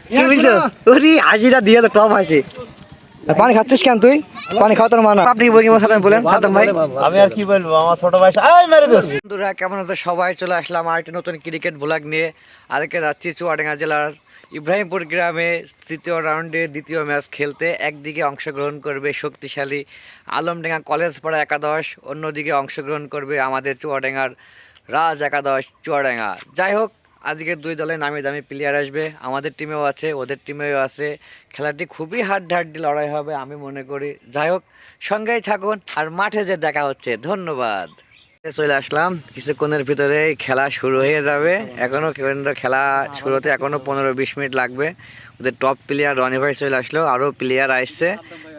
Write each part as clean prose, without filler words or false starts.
কি বলছো? ওরে হাজিরা দিয়ে তো টপ আছে। পানি খাচ্ছিস কেন তুই? পানি খাওয়া তোর মানা। আপনি বলেন খাতাম ভাই। আমি আর কি বলবো, আমার ছোট ভাই আয় মেরে দিস। বন্ধুরা কেমন আছো সবাই? চলে আসলাম আরেকটি নতুন ক্রিকেট ব্লগ নিয়ে। আজকে যাচ্ছি চুয়াডাঙ্গা জেলার ইব্রাহিমপুর গ্রামে তৃতীয় রাউন্ডে দ্বিতীয় ম্যাচ খেলতে। একদিকে অংশগ্রহণ করবে শক্তিশালী আলমডাঙ্গা কলেজ পাড়া একাদশ, অন্যদিকে অংশগ্রহণ করবে আমাদের চুয়াডাঙ্গার রাজ একাদশ চুয়াডাঙ্গা। যাই হোক, আজকে দুই দলে নামি দামি প্লেয়ার আসবে, আমাদের টিমেও আছে ওদের টিমেও আছে। খেলাটি খুবই হাড্ডাহাড্ডি লড়াই হবে আমি মনে করি। যাই হোক, সঙ্গেই থাকুন আর মাঠে যে দেখা হচ্ছে। ধন্যবাদ। চলে আসলাম, কিছুক্ষণের ভিতরে খেলা শুরু হয়ে যাবে। এখনো কিন্তু খেলা শুরু হতে এখনো 15-20 মিনিট লাগবে। ওদের টপ প্লেয়ার রনি ভাই চলে আসলো, আরো প্লেয়ার আসছে।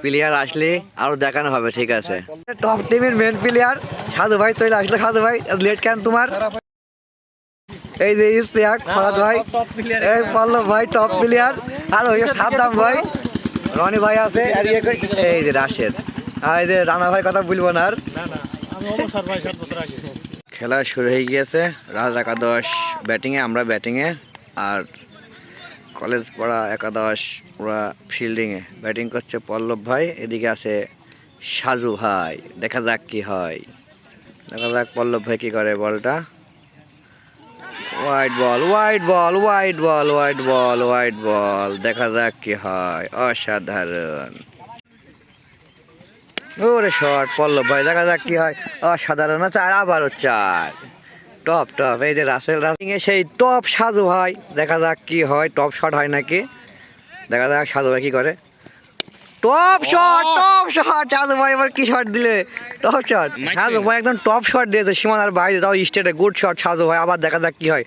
প্লেয়ার আসলে আরো দেখানো হবে, ঠিক আছে। টপ টিমের মেন প্লেয়ার সাধু ভাই চলে আসলো। সাধু ভাই লেট কেন তোমার? এই যে ইস্তিয়াক, ফরাদ ভাই, এই পল্লব ভাই টপ প্লেয়ার, আর ওই সাদ্দাম ভাই, রনি ভাই আছে, আর এই যে রাশেদ, আর এই যে রানা ভাই কথা বলবো না আর। খেলা শুরু হয়ে গিয়েছে। রাজ একাদশ ব্যাটিংয়ে, আমরা ব্যাটিংয়ে, আর কলেজ পড়া একাদশ ওরা ফিল্ডিংয়ে। ব্যাটিং করছে পল্লব ভাই, এদিকে আছে সাজু ভাই। দেখা যাক কি হয়, দেখা যাক পল্লব ভাই কি করে। বলটা white ball, white ball, white ball, white ball, white ball, দেখা যাক কি হয়। অসাধারণ, ওরে শট পল্লব ভাই, দেখা যাক কি হয়। অসাধারণ, চার, আবারও চার। টপ টপ, এই যে রাসেল রাসিং এ সেই টপ সাজু ভাই, দেখা যাক কি হয়। টপ শট হয় নাকি, দেখা যাক সাজু ভাই কি করে। Top shot, top shot, Saju ভাই এবার কি শট দিলে। টপ শট, সাজু ভাই একদম টপ শট দিয়েছে সীমানার বাইরে, তাও স্টেটে গুড শট সাজু ভাই। আবার দেখা যাক কি হয়।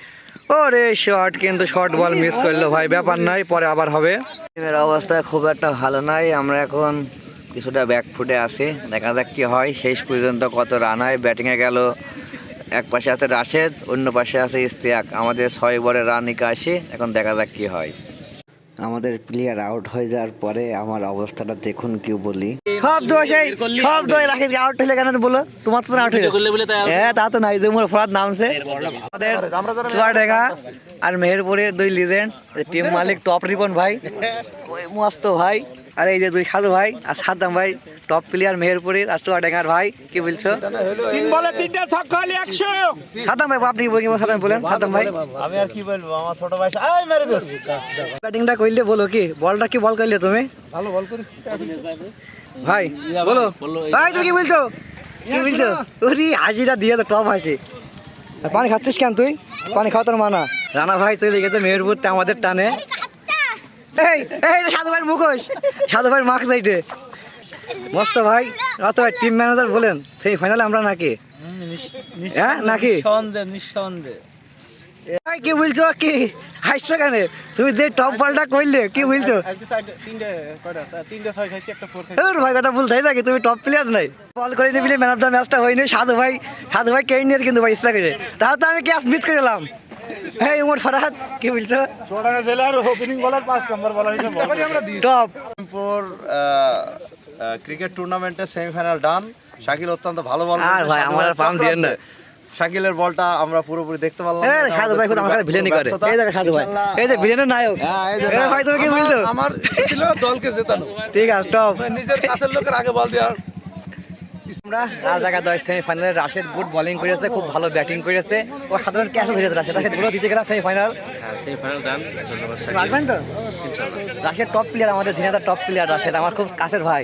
ওরে শট, কিন্তু শর্ট বল মিস করলো ভাই, ব্যাপার নাই, পরে আবার হবে। টিমের অবস্থা খুব একটা ভালো নাই, আমরা এখন কিছুটা ব্যাকফুটে আছি। দেখা যাক কি হয়, শেষ পর্যন্ত কত রান হয়। ব্যাটিংয়ে গেল, এক পাশে আছে রাশেদ, অন্য পাশে আছে ইস্তিয়াক। আমাদের 6 ওভারে রান 81। এখন দেখা যাক কি হয়। আমাদের প্লেয়ার আউট হয়ে যাওয়ার পরে আমার অবস্থাটা দেখুন, কি বলি। সব দোষ এই, সব দোষ রাখে। আউট হলে কেন বলো? তোমার তো আউট হয়ে, হ্যাঁ তা তো নাই যে মোর ফরাদ নামছে। আমাদের চুয়াডাঙ্গা আর মেহেরপুরের দুই লিজেন্ড, টিম মালিক টপ রিপন ভাই, ওই মস্ত ভাই, আর এই যে দুই সাধু ভাই আর সাদ্দাম ভাই, টপ প্লেয়ার মেহেরপুরের আর চুয়াডাঙ্গার ভাই। কি বলছো? 3 বলে 3টা ছক্কা হলে 100। সাদ্দাম ভাই আপনি সাদ্দাম বলেন। সাদ্দাম ভাই আমি আর কি বলবো, আমার ছোট ভাই আয় মেরে দিস। ব্যাটিংটা করলে বলো, কি বলটা কি বল করলে তুমি? ভালো বল করিস ভাই বলো ভাই, তুমি কি বলছো? কি বলছো? ওরে হাজিরা দিয়ে তো টপ আছে। পানি খাচ্ছিস কেন তুই? পানি খাওয়া তোর মানা। রানা ভাই চলে গেছে মেহেরপুরতে আমাদের টানে। এই এই সাধু ভাইয়ের মুখোশ, সাধু ভাইয়ের মাস্ক এইটে মস্ত ভাই। রাত ভাই টিম ম্যানেজার বলেন সেই ফাইনালে আমরা নাকি, হ্যাঁ নাকি? নিঃসন্দেহ। এই কি বলছো? কি হাসছো কেন তুমি? যে টপ বলটা করলে কি বলছো? ওর ভাই কথা বলতে হয় নাকি? তুমি টপ প্লেয়ার নাই, বল করে নিবি, ম্যান অফ দ্য ম্যাচটা হয়নি। সাধু ভাই, সাধু ভাই কেড়ে নিয়ে কিন্তু ভাই ইচ্ছা করে, তাহলে তো আমি ক্যাচ মিস করে এলাম। হ্যাঁ উমর ফরহাদ কি বলছো? চুয়াডাঙ্গা জেলার ওপেনিং বলার 5 নম্বর বলার হিসেবে টপ ক্রিকেট টুর্নামেন্টের সেমিফাইনাল ডান। শাকিল অত্যন্ত ভালো বল। আর ভাই আমার আর পাম দিয়ে না, শাকিলের বলটা আমরা পুরোপুরি দেখতে পারলাম। সাধু ভাই আমার কাছে ভিলেনি করে। এই দেখো সাধু ভাই, এই যে ভিলেনের নায়ক। এই ভাই তুমি কি বলছো? আমার ছিল দলকে জেতানো, ঠিক আছে টপ। নিজের কাছের লোকের আগে বল দেওয়ার। আমরা রাজ একাদশ সেমিফাইনালে রাশেদ গুড বোলিং করেছে, খুব ভালো ব্যাটিং করেছে। ও সাধারণ ক্যাচও ধরেছে রাশেদ। রাশেদ গুলো দিতে গেলাম সেমিফাইনাল। সেমিফাইনাল ডান, ধন্যবাদ। আসবেন তো? রাশেদ টপ প্লেয়ার, আমাদের ঝিনাইদার টপ প্লেয়ার রাশেদ, আমার খুব কাছের ভাই।